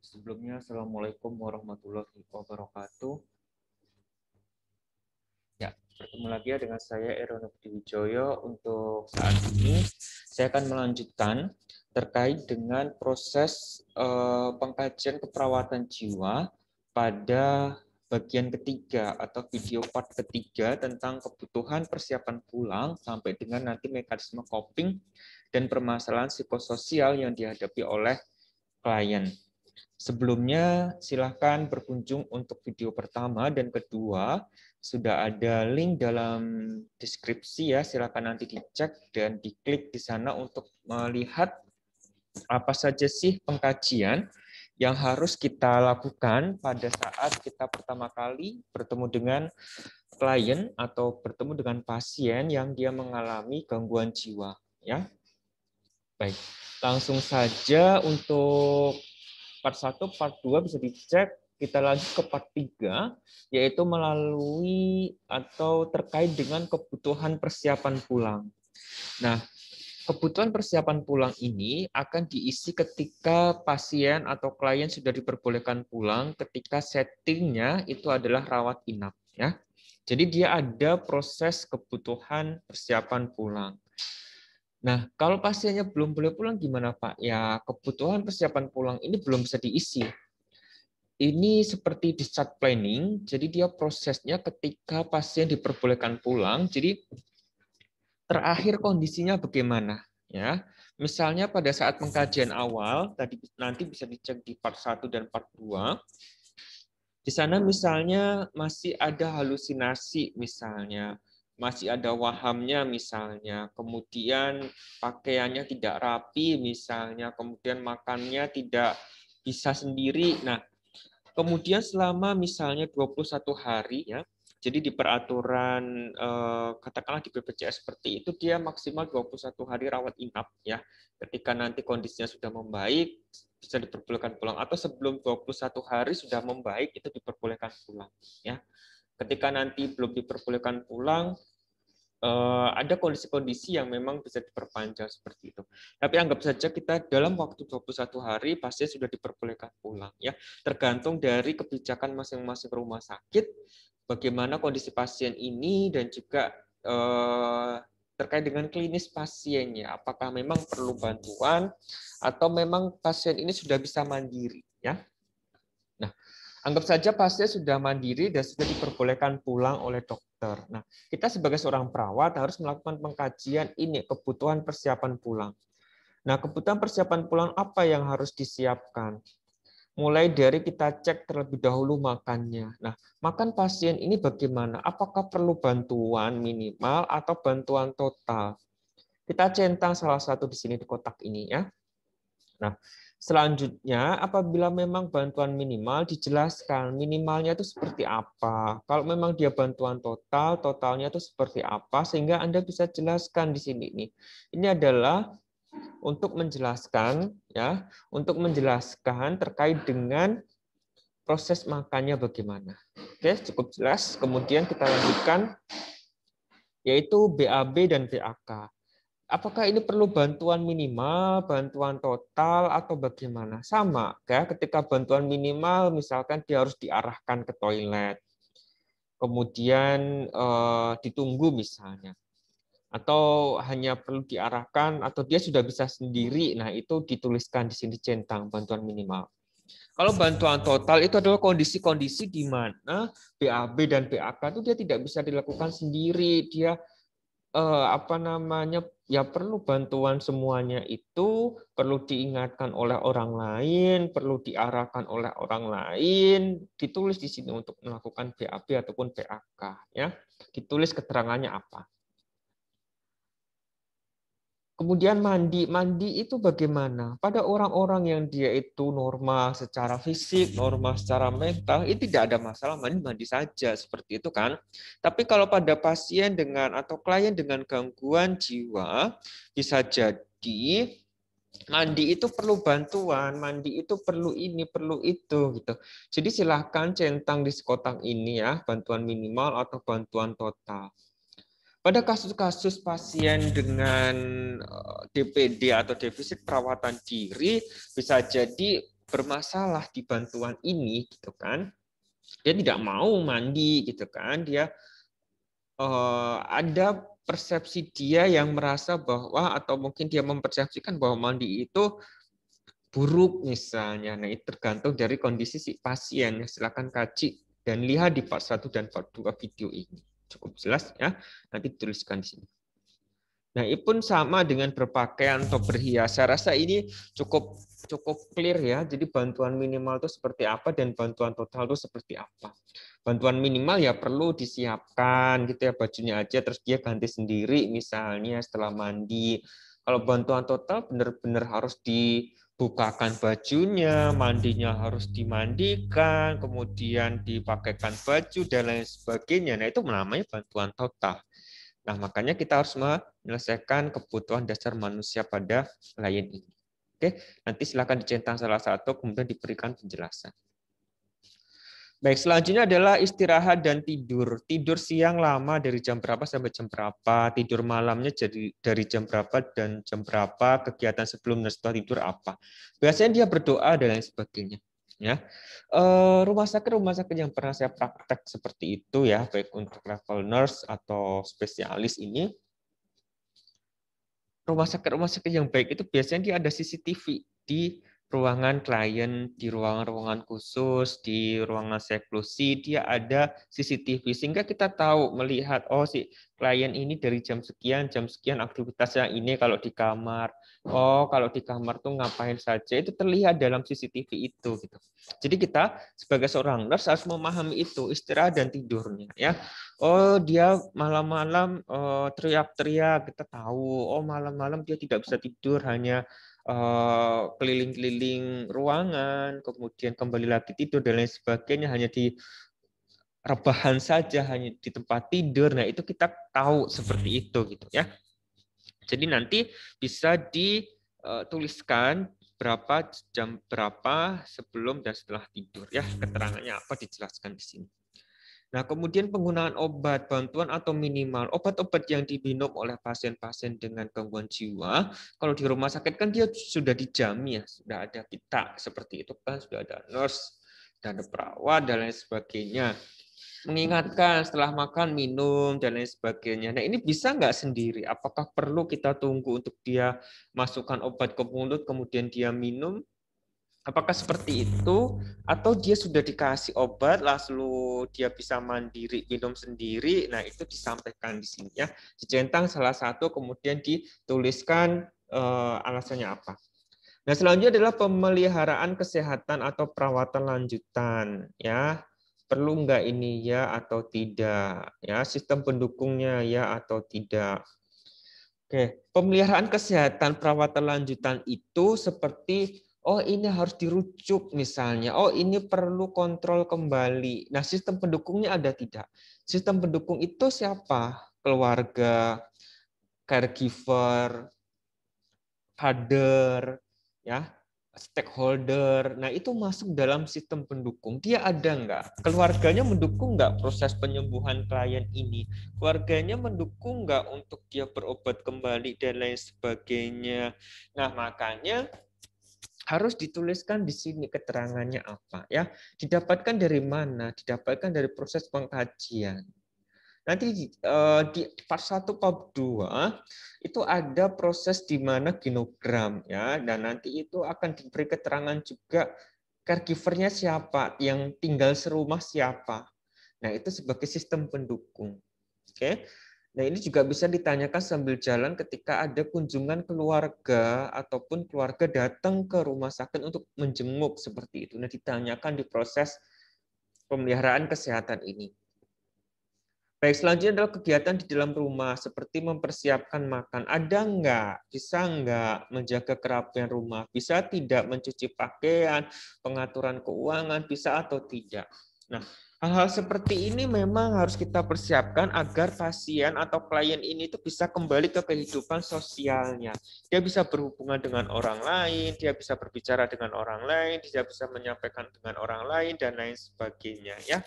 Sebelumnya, Assalamualaikum warahmatullahi wabarakatuh. Ya, bertemu lagi ya dengan saya Erono Wijoyo. Untuk saat ini, saya akan melanjutkan terkait dengan proses pengkajian keperawatan jiwa pada bagian ketiga atau video part ketiga tentang kebutuhan persiapan pulang sampai dengan nanti mekanisme coping dan permasalahan psikososial yang dihadapi oleh klien. Sebelumnya, silahkan berkunjung untuk video pertama dan kedua. Sudah ada link dalam deskripsi ya, silahkan nanti dicek dan diklik di sana untuk melihat apa saja sih pengkajian yang harus kita lakukan pada saat kita pertama kali bertemu dengan klien atau bertemu dengan pasien yang dia mengalami gangguan jiwa. Ya, baik. Langsung saja untuk part 1, part 2 bisa dicek. Kita lanjut ke part 3, yaitu melalui atau terkait dengan kebutuhan persiapan pulang. Nah, kebutuhan persiapan pulang ini akan diisi ketika pasien atau klien sudah diperbolehkan pulang ketika settingnya itu adalah rawat inap. Ya. Jadi dia ada proses kebutuhan persiapan pulang. Nah, kalau pasiennya belum boleh pulang gimana, Pak? Ya, kebutuhan persiapan pulang ini belum bisa diisi. Ini seperti discharge planning, jadi dia prosesnya ketika pasien diperbolehkan pulang, jadi terakhir kondisinya bagaimana? Ya, misalnya pada saat pengkajian awal, tadi nanti bisa dicek di part 1 dan part 2, di sana misalnya masih ada halusinasi misalnya, masih ada wahamnya misalnya, kemudian pakaiannya tidak rapi misalnya, kemudian makannya tidak bisa sendiri. Nah, kemudian selama misalnya 21 hari ya, jadi di peraturan katakanlah di BPJS seperti itu dia maksimal 21 hari rawat inap ya. Ketika nanti kondisinya sudah membaik bisa diperbolehkan pulang atau sebelum 21 hari sudah membaik itu diperbolehkan pulang ya. Ketika nanti belum diperbolehkan pulang ada kondisi-kondisi yang memang bisa diperpanjang seperti itu. Tapi anggap saja kita dalam waktu 21 hari pasien sudah diperbolehkan pulang ya. Tergantung dari kebijakan masing-masing rumah sakit bagaimana kondisi pasien ini dan juga terkait dengan klinis pasiennya. Apakah memang perlu bantuan atau memang pasien ini sudah bisa mandiri ya. Nah, anggap saja pasien sudah mandiri dan sudah diperbolehkan pulang oleh dokter. Nah, kita sebagai seorang perawat harus melakukan pengkajian ini, kebutuhan persiapan pulang. Nah, kebutuhan persiapan pulang apa yang harus disiapkan? Mulai dari kita cek terlebih dahulu makannya. Nah, makan pasien ini bagaimana? Apakah perlu bantuan minimal atau bantuan total? Kita centang salah satu di sini di kotak ini ya. Nah, selanjutnya, apabila memang bantuan minimal, dijelaskan minimalnya itu seperti apa. Kalau memang dia bantuan total, totalnya itu seperti apa, sehingga Anda bisa jelaskan di sini. Ini adalah untuk menjelaskan, ya, untuk menjelaskan terkait dengan proses makannya bagaimana. Oke, cukup jelas. Kemudian kita lanjutkan, yaitu BAB dan BAK. Apakah ini perlu bantuan minimal, bantuan total, atau bagaimana? Sama, ya. Ketika bantuan minimal, misalkan dia harus diarahkan ke toilet, kemudian ditunggu misalnya, atau hanya perlu diarahkan, atau dia sudah bisa sendiri. Nah, itu dituliskan di sini centang bantuan minimal. Kalau bantuan total itu adalah kondisi-kondisi di mana BAB dan BAK itu dia tidak bisa dilakukan sendiri, dia apa namanya ya perlu bantuan semuanya itu perlu diingatkan oleh orang lain, perlu diarahkan oleh orang lain, ditulis di sini untuk melakukan BAB ataupun PAK ya. Ditulis keterangannya apa. Kemudian mandi itu bagaimana? Pada orang-orang yang dia itu normal secara fisik, normal secara mental, itu tidak ada masalah, mandi saja seperti itu kan. Tapi kalau pada pasien dengan atau klien dengan gangguan jiwa, bisa jadi mandi itu perlu bantuan, mandi itu perlu ini, perlu itu gitu. Jadi silahkan centang di kotak ini ya, bantuan minimal atau bantuan total. Pada kasus-kasus pasien dengan DPD atau defisit perawatan diri, bisa jadi bermasalah di bantuan ini gitu kan. Dia tidak mau mandi gitu kan. Dia ada persepsi dia yang merasa bahwa atau mungkin dia mempersepsikan bahwa mandi itu buruk misalnya. Nah, itu tergantung dari kondisi si pasien. Silakan kaji dan lihat di part 1 dan part 2 video ini. Cukup jelas ya. Nanti dituliskan di sini. Nah, ini pun sama dengan berpakaian atau berhias. Saya rasa ini cukup clear ya. Jadi bantuan minimal itu seperti apa dan bantuan total itu seperti apa. Bantuan minimal ya perlu disiapkan gitu ya, bajunya aja terus dia ganti sendiri misalnya setelah mandi. Kalau bantuan total benar-benar harus dibukakan bajunya, mandinya harus dimandikan, kemudian dipakaikan baju dan lain sebagainya. Nah, itu namanya bantuan total. Nah, makanya kita harus menyelesaikan kebutuhan dasar manusia pada klien ini. Oke, nanti silakan dicentang salah satu, kemudian diberikan penjelasan. Baik, selanjutnya adalah istirahat dan tidur. Tidur siang lama dari jam berapa sampai jam berapa, tidur malamnya jadi dari jam berapa dan jam berapa, kegiatan sebelum dan setelah tidur apa. Biasanya dia berdoa dan lain sebagainya. Ya, rumah sakit yang pernah saya praktek seperti itu ya, baik untuk level nurse atau spesialis ini, rumah sakit yang baik itu biasanya dia ada CCTV di ruangan klien, di ruangan-ruangan khusus, di ruangan seklusi, dia ada CCTV sehingga kita tahu melihat oh si klien ini dari jam sekian aktivitasnya ini kalau di kamar. Oh, kalau di kamar tuh ngapain saja itu terlihat dalam CCTV itu gitu. Jadi kita sebagai seorang nurse harus memahami itu, istirahat dan tidurnya ya. Oh, dia malam-malam teriak-teriak, kita tahu. Oh, malam-malam dia tidak bisa tidur, hanya keliling-keliling ruangan, kemudian kembali lagi tidur dan lain sebagainya, hanya di rebahan saja, hanya di tempat tidur. Nah, itu kita tahu seperti itu gitu ya. Jadi nanti bisa dituliskan berapa jam berapa sebelum dan setelah tidur ya, keterangannya apa dijelaskan di sini. Nah, kemudian penggunaan obat, bantuan atau minimal obat-obat yang diminum oleh pasien-pasien dengan gangguan jiwa, kalau di rumah sakit kan dia sudah dijamin ya, sudah ada kita seperti itu kan, sudah ada nurse, sudah ada perawat dan lain sebagainya. Mengingatkan setelah makan minum dan lain sebagainya. Nah, ini bisa nggak sendiri? Apakah perlu kita tunggu untuk dia masukkan obat ke mulut kemudian dia minum? Apakah seperti itu atau dia sudah dikasih obat lalu dia bisa mandiri minum sendiri? Nah, itu disampaikan di sini ya. Dicentang salah satu kemudian dituliskan alasannya apa. Nah, selanjutnya adalah pemeliharaan kesehatan atau perawatan lanjutan ya. Perlu nggak ini ya atau tidak? Ya, sistem pendukungnya ya atau tidak. Oke, pemeliharaan kesehatan perawatan lanjutan itu seperti oh ini harus dirujuk misalnya, oh ini perlu kontrol kembali. Nah, sistem pendukungnya ada tidak? Sistem pendukung itu siapa? Keluarga, caregiver, kader, ya, stakeholder. Nah, itu masuk dalam sistem pendukung. Dia ada nggak? Keluarganya mendukung nggak proses penyembuhan klien ini? Keluarganya mendukung nggak untuk dia berobat kembali dan lain sebagainya? Nah, makanya harus dituliskan di sini keterangannya apa ya. Didapatkan dari mana? Didapatkan dari proses pengkajian. Nanti di part 1 part 2 itu ada proses di mana genogram ya, dan nanti itu akan diberi keterangan juga caregiver-nya siapa, yang tinggal serumah siapa. Nah, itu sebagai sistem pendukung. Oke. Nah, ini juga bisa ditanyakan sambil jalan ketika ada kunjungan keluarga ataupun keluarga datang ke rumah sakit untuk menjenguk seperti itu. Nah, ditanyakan di proses pemeliharaan kesehatan ini. Baik, selanjutnya adalah kegiatan di dalam rumah, seperti mempersiapkan makan. Ada enggak? Bisa enggak menjaga kerapian rumah? Bisa tidak mencuci pakaian, pengaturan keuangan, bisa atau tidak? Nah, hal-hal seperti ini memang harus kita persiapkan agar pasien atau klien ini itu bisa kembali ke kehidupan sosialnya. Dia bisa berhubungan dengan orang lain, dia bisa berbicara dengan orang lain, dia bisa menyampaikan dengan orang lain, dan lain sebagainya. Ya.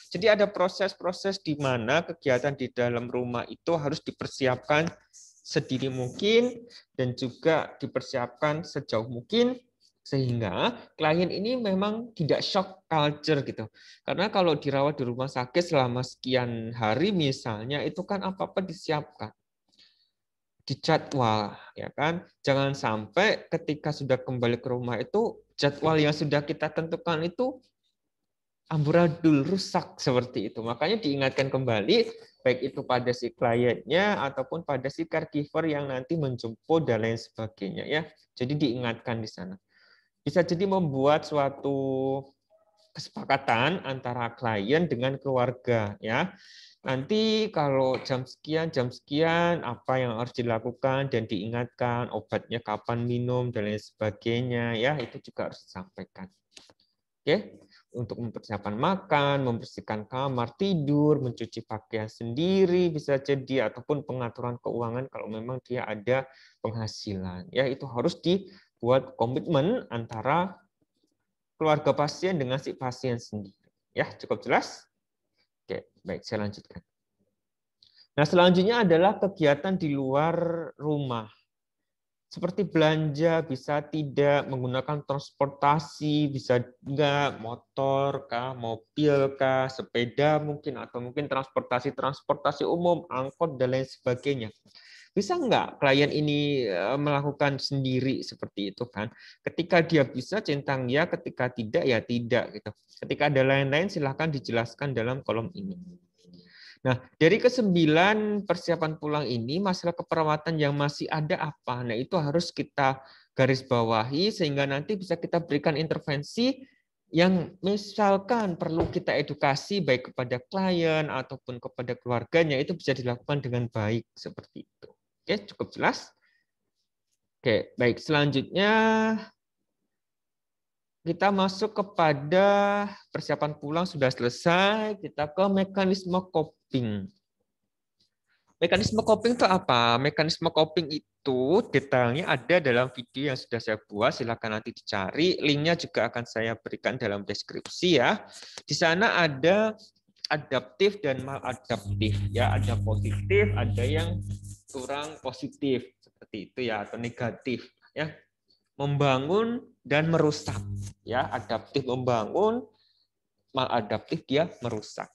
Jadi ada proses-proses di mana kegiatan di dalam rumah itu harus dipersiapkan sedini mungkin dan juga dipersiapkan sejauh mungkin Sehingga klien ini memang tidak shock culture gitu. Karena kalau dirawat di rumah sakit selama sekian hari misalnya, itu kan apa-apa disiapkan, dijadwal, ya kan? Jangan sampai ketika sudah kembali ke rumah itu jadwal yang sudah kita tentukan itu amburadul, rusak seperti itu. Makanya diingatkan kembali, baik itu pada si kliennya ataupun pada si caregiver yang nanti menjemput dan lain sebagainya, ya. Jadi diingatkan di sana. Bisa jadi membuat suatu kesepakatan antara klien dengan keluarga, ya. Nanti kalau jam sekian apa yang harus dilakukan dan diingatkan obatnya kapan minum dan lain sebagainya, ya itu juga harus disampaikan. Oke, untuk mempersiapkan makan, membersihkan kamar tidur, mencuci pakaian sendiri bisa jadi ataupun pengaturan keuangan kalau memang dia ada penghasilan. Ya, itu harus dibuat komitmen antara keluarga pasien dengan si pasien sendiri. Ya, cukup jelas? Oke, baik, saya lanjutkan. Nah, selanjutnya adalah kegiatan di luar rumah. Seperti belanja, bisa tidak menggunakan transportasi, bisa enggak motor kah, mobil kah, sepeda mungkin, atau mungkin transportasi umum, angkot, dan lain sebagainya. Bisa nggak klien ini melakukan sendiri seperti itu kan? Ketika dia bisa centang ya, ketika tidak ya tidak gitu. Ketika ada lain-lain silahkan dijelaskan dalam kolom ini. Nah, dari ke-9 persiapan pulang ini, masalah keperawatan yang masih ada apa? Nah, itu harus kita garis bawahi sehingga nanti bisa kita berikan intervensi yang misalkan perlu kita edukasi baik kepada klien ataupun kepada keluarganya, itu bisa dilakukan dengan baik seperti itu. Oke, cukup jelas? Oke, baik. Selanjutnya kita masuk kepada persiapan pulang sudah selesai, kita ke mekanisme coping. Mekanisme coping itu apa? Mekanisme coping itu detailnya ada dalam video yang sudah saya buat. Silakan nanti dicari. Linknya juga akan saya berikan dalam deskripsi ya. Di sana ada adaptif dan maladaptif ya. Ada positif, ada yang kurang positif seperti itu ya, atau negatif ya. Membangun dan merusak ya. Adaptif membangun, maladaptif dia merusak.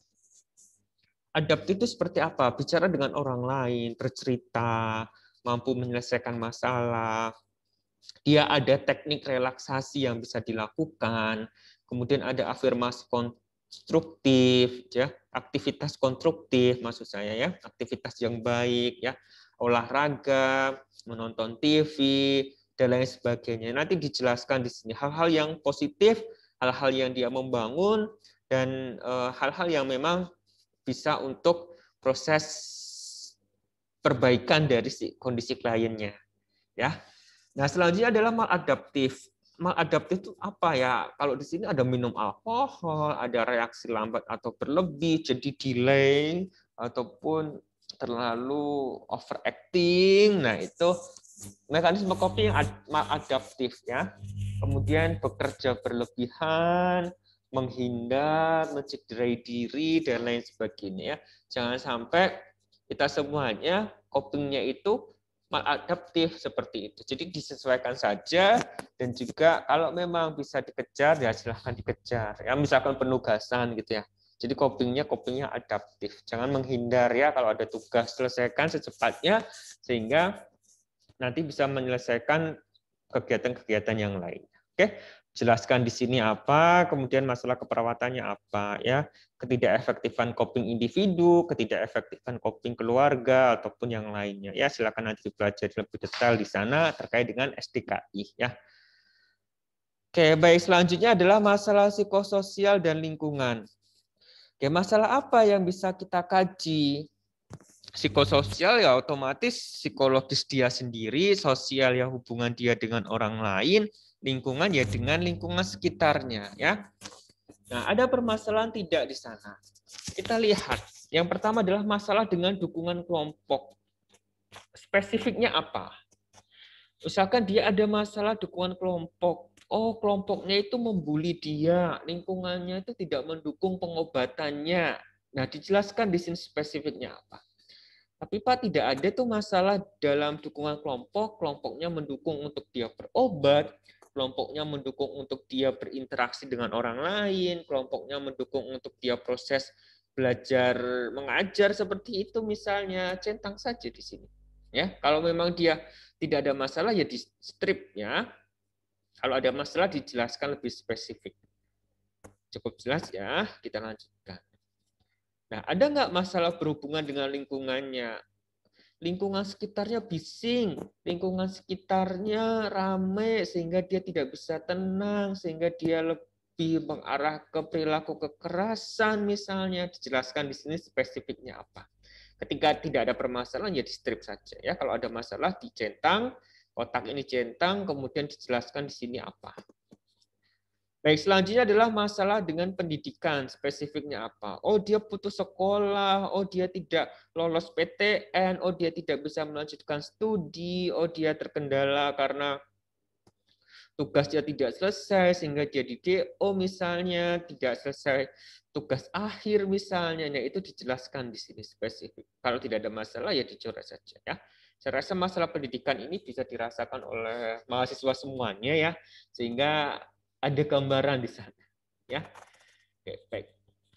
Adaptif itu seperti apa? Bicara dengan orang lain, bercerita, mampu menyelesaikan masalah. Dia ada teknik relaksasi yang bisa dilakukan. Kemudian ada afirmasi konstruktif, ya, aktivitas konstruktif maksud saya ya, aktivitas yang baik ya, olahraga, menonton TV dan lain sebagainya. Nanti dijelaskan di sini hal-hal yang positif, hal-hal yang dia membangun dan hal-hal yang memang bisa untuk proses perbaikan dari kondisi kliennya, ya. Nah, selanjutnya adalah maladaptif. Maladaptif itu apa ya? Kalau di sini ada minum alkohol, ada reaksi lambat atau berlebih, jadi delay ataupun terlalu overacting. Nah, itu mekanisme coping yang maladaptif ya. Kemudian bekerja berlebihan, menghindar, mencederai diri, dan lain sebagainya. Jangan sampai kita semuanya copingnya itu maladaptif seperti itu. Jadi disesuaikan saja, dan juga kalau memang bisa dikejar, ya silahkan dikejar. Ya, misalkan penugasan gitu ya. Jadi copingnya adaptif. Jangan menghindar ya, kalau ada tugas selesaikan secepatnya, sehingga nanti bisa menyelesaikan kegiatan-kegiatan yang lain. Oke, jelaskan di sini apa, kemudian masalah keperawatannya apa ya, ketidakefektifan coping individu, ketidakefektifan coping keluarga ataupun yang lainnya. Ya, silakan nanti dipelajari lebih detail di sana terkait dengan SDKI ya. Oke, baik, selanjutnya adalah masalah psikososial dan lingkungan. Oke, masalah apa yang bisa kita kaji? Psikososial ya otomatis psikologis dia sendiri, sosial ya hubungan dia dengan orang lain, lingkungan ya dengan lingkungan sekitarnya ya. Nah, ada permasalahan tidak di sana. Kita lihat. Yang pertama adalah masalah dengan dukungan kelompok. Spesifiknya apa? Misalkan dia ada masalah dukungan kelompok. Oh, kelompoknya itu membuli dia, lingkungannya itu tidak mendukung pengobatannya. Nah, dijelaskan di sini spesifiknya apa. Tapi Pak, tidak ada tuh masalah dalam dukungan kelompok, kelompoknya mendukung untuk dia berobat, kelompoknya mendukung untuk dia berinteraksi dengan orang lain, kelompoknya mendukung untuk dia proses belajar mengajar seperti itu misalnya, centang saja di sini. Ya, kalau memang dia tidak ada masalah ya di strip ya. Kalau ada masalah dijelaskan lebih spesifik. Cukup jelas ya, kita lanjutkan. Nah, ada nggak masalah berhubungan dengan lingkungannya? Lingkungan sekitarnya bising, lingkungan sekitarnya ramai sehingga dia tidak bisa tenang, sehingga dia lebih mengarah ke perilaku kekerasan misalnya. Dijelaskan di sini spesifiknya apa. Ketika tidak ada permasalahan ya di strip saja ya. Kalau ada masalah dicentang, kotak ini centang, kemudian dijelaskan di sini apa. Baik, selanjutnya adalah masalah dengan pendidikan. Spesifiknya apa? Oh, dia putus sekolah. Oh, dia tidak lolos PTN. Oh, dia tidak bisa melanjutkan studi. Oh, dia terkendala karena tugasnya tidak selesai sehingga dia di DO misalnya, tidak selesai tugas akhir misalnya. Nah, itu dijelaskan di sini spesifik. Kalau tidak ada masalah ya dicoret saja ya. Saya rasa masalah pendidikan ini bisa dirasakan oleh mahasiswa semuanya ya, sehingga ada gambaran di sana. Ya, oke, baik.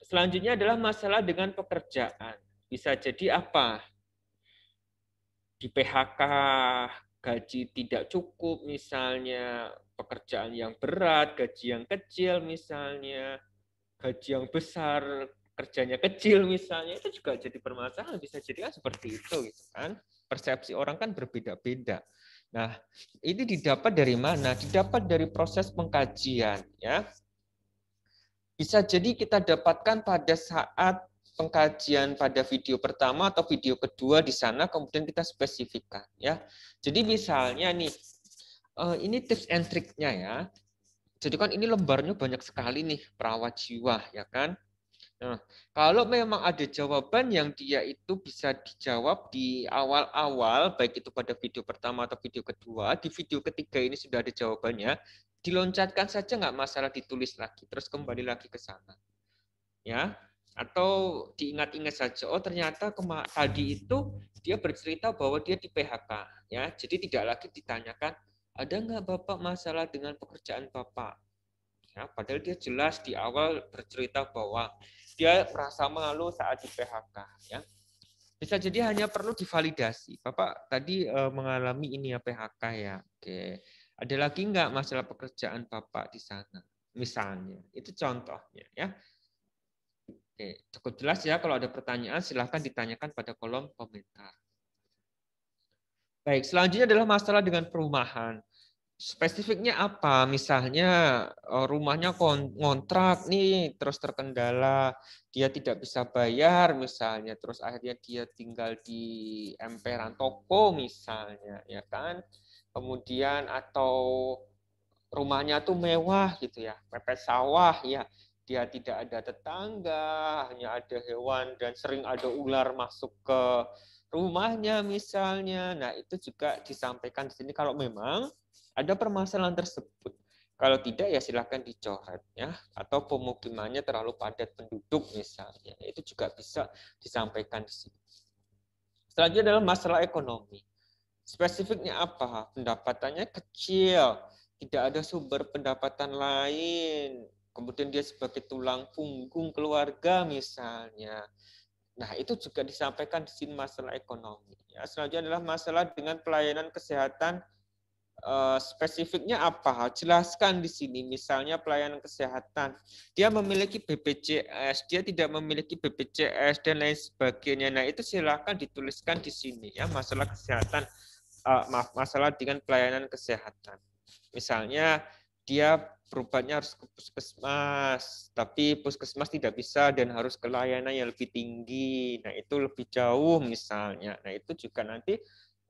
Selanjutnya adalah masalah dengan pekerjaan. Bisa jadi apa? Di PHK, gaji tidak cukup, misalnya pekerjaan yang berat, gaji yang kecil, misalnya gaji yang besar, kerjanya kecil, misalnya itu juga jadi permasalahan. Bisa jadi kan seperti itu, gitu kan? Persepsi orang kan berbeda-beda. Nah, ini didapat dari mana? Didapat dari proses pengkajian, ya. Bisa jadi kita dapatkan pada saat pengkajian pada video pertama atau video kedua di sana, kemudian kita spesifikkan, ya. Jadi misalnya nih, ini tips and triknya ya. Jadi kan ini lembarnya banyak sekali nih, perawat jiwa, ya kan. Nah, kalau memang ada jawaban yang dia itu bisa dijawab di awal-awal, baik itu pada video pertama atau video kedua, di video ketiga ini sudah ada jawabannya, diloncatkan saja nggak masalah, ditulis lagi, terus kembali lagi ke sana. Ya, atau diingat-ingat saja, oh ternyata tadi itu dia bercerita bahwa dia di PHK. Ya, jadi tidak lagi ditanyakan, ada nggak Bapak masalah dengan pekerjaan Bapak? Ya, padahal dia jelas di awal bercerita bahwa dia merasa malu saat di PHK. Ya. Bisa jadi hanya perlu divalidasi. Bapak tadi mengalami ini ya PHK ya. Oke. Ada lagi nggak masalah pekerjaan Bapak di sana? Misalnya, itu contohnya ya. Oke, cukup jelas ya. Kalau ada pertanyaan silahkan ditanyakan pada kolom komentar. Baik, selanjutnya adalah masalah dengan perumahan. Spesifiknya apa? Misalnya rumahnya kontrak nih, terus terkendala, dia tidak bisa bayar misalnya, terus akhirnya dia tinggal di emperan toko misalnya, ya kan? Kemudian atau rumahnya tuh mewah gitu ya, mepet sawah ya, dia tidak ada tetangga, hanya ada hewan dan sering ada ular masuk ke rumahnya misalnya. Nah, itu juga disampaikan di sini kalau memang ada permasalahan tersebut. Kalau tidak ya silahkan dicoret ya, atau pemukimannya terlalu padat penduduk misalnya. Itu juga bisa disampaikan di sini. Selanjutnya adalah masalah ekonomi. Spesifiknya apa? Pendapatannya kecil, tidak ada sumber pendapatan lain. Kemudian dia sebagai tulang punggung keluarga misalnya. Nah, itu juga disampaikan di sini masalah ekonomi. Ya, selanjutnya adalah masalah dengan pelayanan kesehatan. Spesifiknya apa? Jelaskan di sini. Misalnya pelayanan kesehatan, dia memiliki BPJS, dia tidak memiliki BPJS dan lain sebagainya. Nah, itu silakan dituliskan di sini ya, masalah kesehatan, masalah dengan pelayanan kesehatan. Misalnya dia berobatnya harus ke puskesmas, tapi puskesmas tidak bisa dan harus ke layanan yang lebih tinggi. Nah, itu lebih jauh misalnya. Nah, itu juga nanti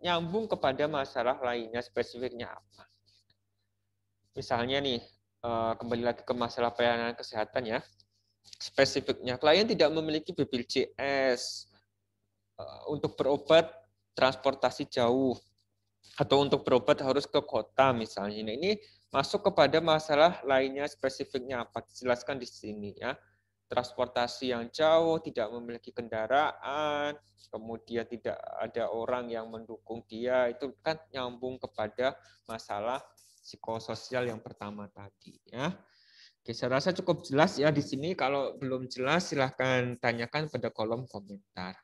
nyambung kepada masalah lainnya, spesifiknya apa. Misalnya nih, kembali lagi ke masalah pelayanan kesehatan ya. Spesifiknya, klien tidak memiliki BPJS untuk berobat transportasi jauh, atau untuk berobat harus ke kota misalnya. Nah, ini masuk kepada masalah lainnya, spesifiknya apa? Dijelaskan di sini ya. Transportasi yang jauh, tidak memiliki kendaraan, kemudian tidak ada orang yang mendukung dia, itu kan nyambung kepada masalah psikososial yang pertama tadi ya. Oke, saya rasa cukup jelas ya di sini. Kalau belum jelas silahkan tanyakan pada kolom komentar.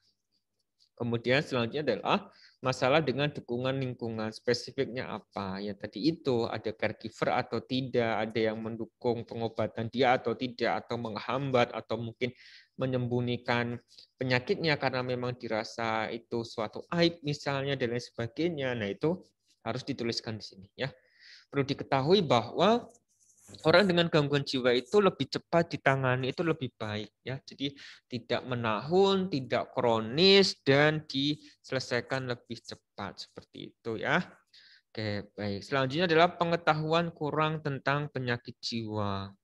Kemudian selanjutnya adalah masalah dengan dukungan lingkungan. Spesifiknya apa? Ya tadi itu, ada caregiver atau tidak, ada yang mendukung pengobatan dia atau tidak, atau menghambat, atau mungkin menyembunyikan penyakitnya karena memang dirasa itu suatu aib misalnya, dan lain sebagainya. Nah itu harus dituliskan di sini ya. Perlu diketahui bahwa orang dengan gangguan jiwa itu lebih cepat ditangani, itu lebih baik ya. Jadi tidak menahun, tidak kronis, dan diselesaikan lebih cepat seperti itu ya. Oke, baik. Selanjutnya adalah pengetahuan kurang tentang penyakit jiwa.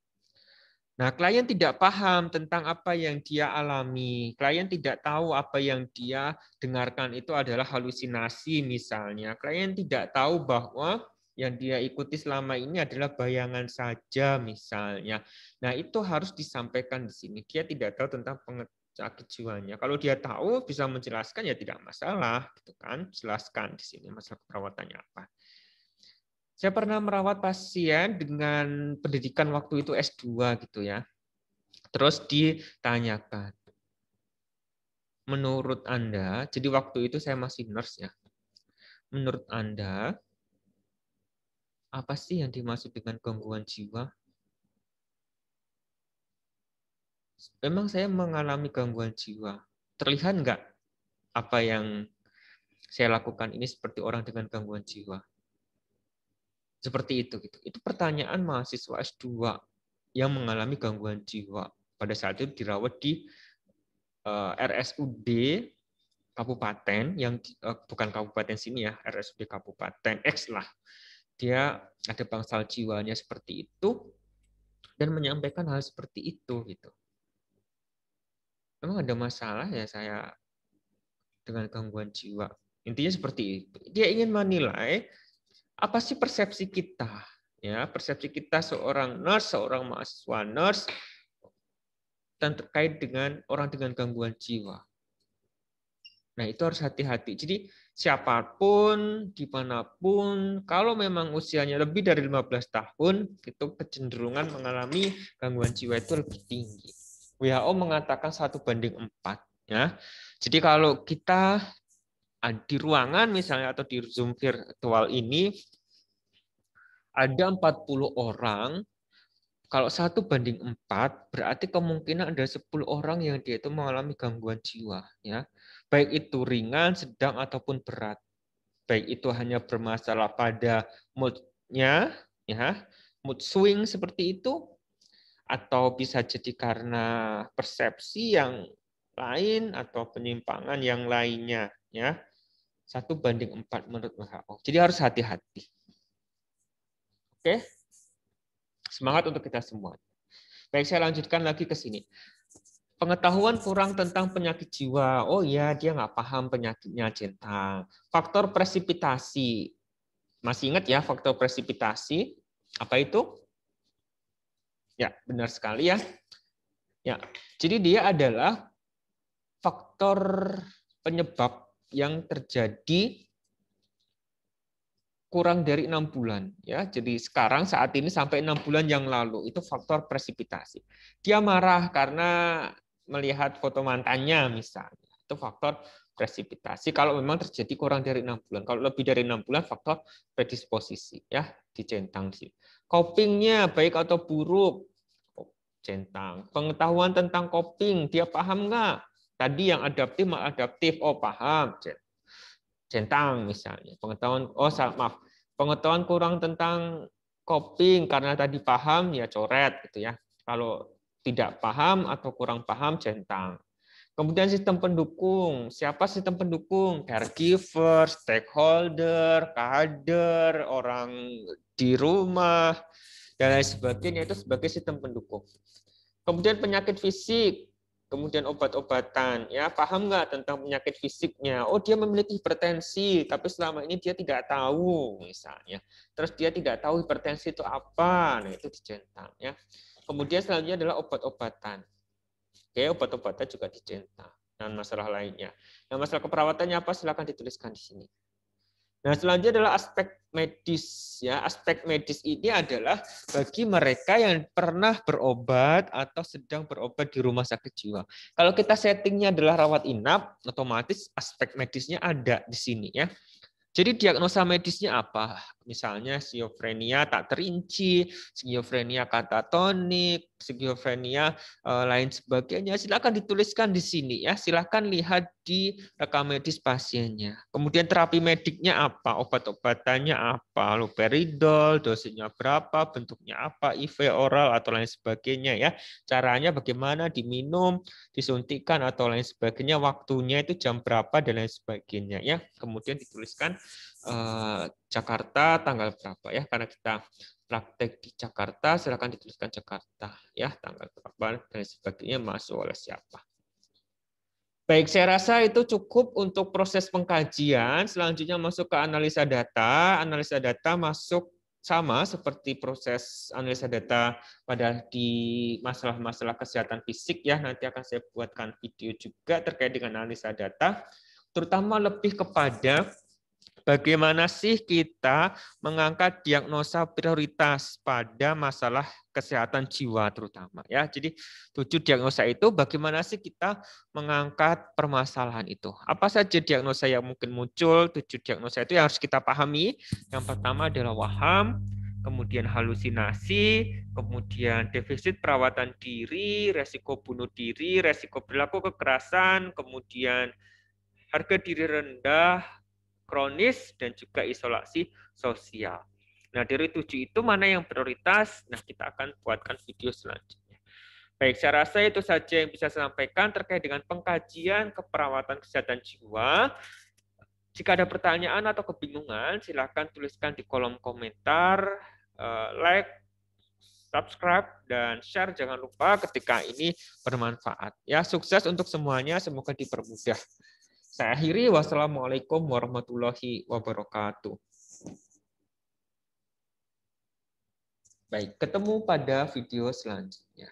Nah, klien tidak paham tentang apa yang dia alami. Klien tidak tahu apa yang dia dengarkan itu adalah halusinasi misalnya. Klien tidak tahu bahwa yang dia ikuti selama ini adalah bayangan saja misalnya. Nah, itu harus disampaikan di sini. Dia tidak tahu tentang penyakit jiwanya. Kalau dia tahu bisa menjelaskan ya tidak masalah, gitu kan? Jelaskan di sini masalah perawatannya apa. Saya pernah merawat pasien dengan pendidikan waktu itu S2 gitu ya. Terus ditanyakan, menurut Anda, jadi waktu itu saya masih nurse ya. Menurut Anda, apa sih yang dimaksud dengan gangguan jiwa? Memang saya mengalami gangguan jiwa. Terlihat nggak apa yang saya lakukan ini seperti orang dengan gangguan jiwa? Seperti itu gitu. Itu pertanyaan mahasiswa S2 yang mengalami gangguan jiwa. Pada saat itu dirawat di RSUD kabupaten yang bukan kabupaten sini ya, RSUD kabupaten X lah. Dia ada bangsal jiwanya seperti itu dan menyampaikan hal seperti itu gitu. Memang ada masalah ya saya dengan gangguan jiwa. Intinya seperti itu. Dia ingin menilai apa sih persepsi kita, ya persepsi kita seorang nurse, seorang mahasiswa nurse dan terkait dengan orang dengan gangguan jiwa. Nah, itu harus hati-hati. Jadi, siapapun, dimanapun, kalau memang usianya lebih dari 15 tahun, itu kecenderungan mengalami gangguan jiwa itu lebih tinggi. WHO mengatakan 1:4. Ya. Jadi, kalau kita di ruangan misalnya atau di Zoom virtual ini, ada 40 orang, kalau 1:4, berarti kemungkinan ada 10 orang yang dia itu mengalami gangguan jiwa. Ya. Baik itu ringan, sedang, ataupun berat. Baik itu hanya bermasalah pada mood-nya, ya, mood swing seperti itu, atau bisa jadi karena persepsi yang lain, atau penyimpangan yang lainnya. Ya. 1:4 menurut WHO. Jadi harus hati-hati. Oke? Semangat untuk kita semua. Baik, saya lanjutkan lagi ke sini. Pengetahuan kurang tentang penyakit jiwa. Oh iya, dia nggak paham penyakitnya centang. Faktor presipitasi. Masih ingat ya faktor presipitasi? Apa itu? Ya, benar sekali ya. Ya, jadi dia adalah faktor penyebab yang terjadi kurang dari 6 bulan ya. Jadi sekarang saat ini sampai 6 bulan yang lalu itu faktor presipitasi. Dia marah karena melihat foto mantannya misalnya. Itu faktor presipitasi kalau memang terjadi kurang dari 6 bulan. Kalau lebih dari 6 bulan faktor predisposisi ya, dicentang sih. Copingnya baik atau buruk, centang. Pengetahuan tentang coping, dia paham nggak? Tadi yang adaptif maladaptif, oh paham, centang misalnya. Pengetahuan, oh maaf, pengetahuan kurang tentang coping karena tadi paham ya coret gitu ya. Kalau tidak paham atau kurang paham centang. Kemudian sistem pendukung. Siapa sistem pendukung? Caregiver, stakeholder, kader, orang di rumah, dan lain sebagainya itu sebagai sistem pendukung. Kemudian penyakit fisik, kemudian obat-obatan. Ya, paham nggak tentang penyakit fisiknya? Oh, dia memiliki hipertensi, tapi selama ini dia tidak tahu, misalnya. Terus dia tidak tahu hipertensi itu apa, nah itu dicentang. Ya. Kemudian selanjutnya adalah obat-obatan. Oke, obat-obatan juga dicentang dan masalah lainnya. Nah, masalah keperawatannya apa? Silakan dituliskan di sini. Nah, selanjutnya adalah aspek medis ya. Aspek medis ini adalah bagi mereka yang pernah berobat atau sedang berobat di rumah sakit jiwa. Kalau kita settingnya adalah rawat inap, otomatis aspek medisnya ada di sini ya. Jadi diagnosa medisnya apa? Misalnya skizofrenia tak terinci, skizofrenia katatonik, skizofrenia lain sebagainya. Silakan dituliskan di sini ya. Silakan lihat di rekam medis pasiennya. Kemudian terapi mediknya apa? Obat-obatannya apa? Loperidol, dosisnya berapa, bentuknya apa, IV oral atau lain sebagainya ya. Caranya bagaimana diminum, disuntikan atau lain sebagainya, waktunya itu jam berapa dan lain sebagainya ya. Kemudian dituliskan Jakarta tanggal berapa ya, karena kita praktek di Jakarta, silakan dituliskan Jakarta ya, tanggal berapa dan sebagainya, masuk oleh siapa. Baik, saya rasa itu cukup untuk proses pengkajian. Selanjutnya masuk ke analisa data. Analisa data masuk sama seperti proses analisa data pada di masalah-masalah kesehatan fisik ya. Nanti akan saya buatkan video juga terkait dengan analisa data, terutama lebih kepada bagaimana sih kita mengangkat diagnosa prioritas pada masalah kesehatan jiwa terutama ya. Jadi 7 diagnosa itu bagaimana sih kita mengangkat permasalahan itu. Apa saja diagnosa yang mungkin muncul? 7 diagnosa itu yang harus kita pahami. Yang pertama adalah waham, kemudian halusinasi, kemudian defisit perawatan diri, resiko bunuh diri, resiko perilaku kekerasan, kemudian harga diri rendah, kronis, dan juga isolasi sosial. Nah, dari 7 itu mana yang prioritas? Nah, kita akan buatkan video selanjutnya. Baik, saya rasa itu saja yang bisa saya sampaikan terkait dengan pengkajian keperawatan kesehatan jiwa. Jika ada pertanyaan atau kebingungan, silakan tuliskan di kolom komentar, like, subscribe, dan share. Jangan lupa ketika ini bermanfaat. Ya, sukses untuk semuanya, semoga dipermudah. Saya akhiri, wassalamualaikum warahmatullahi wabarakatuh. Baik, ketemu pada video selanjutnya.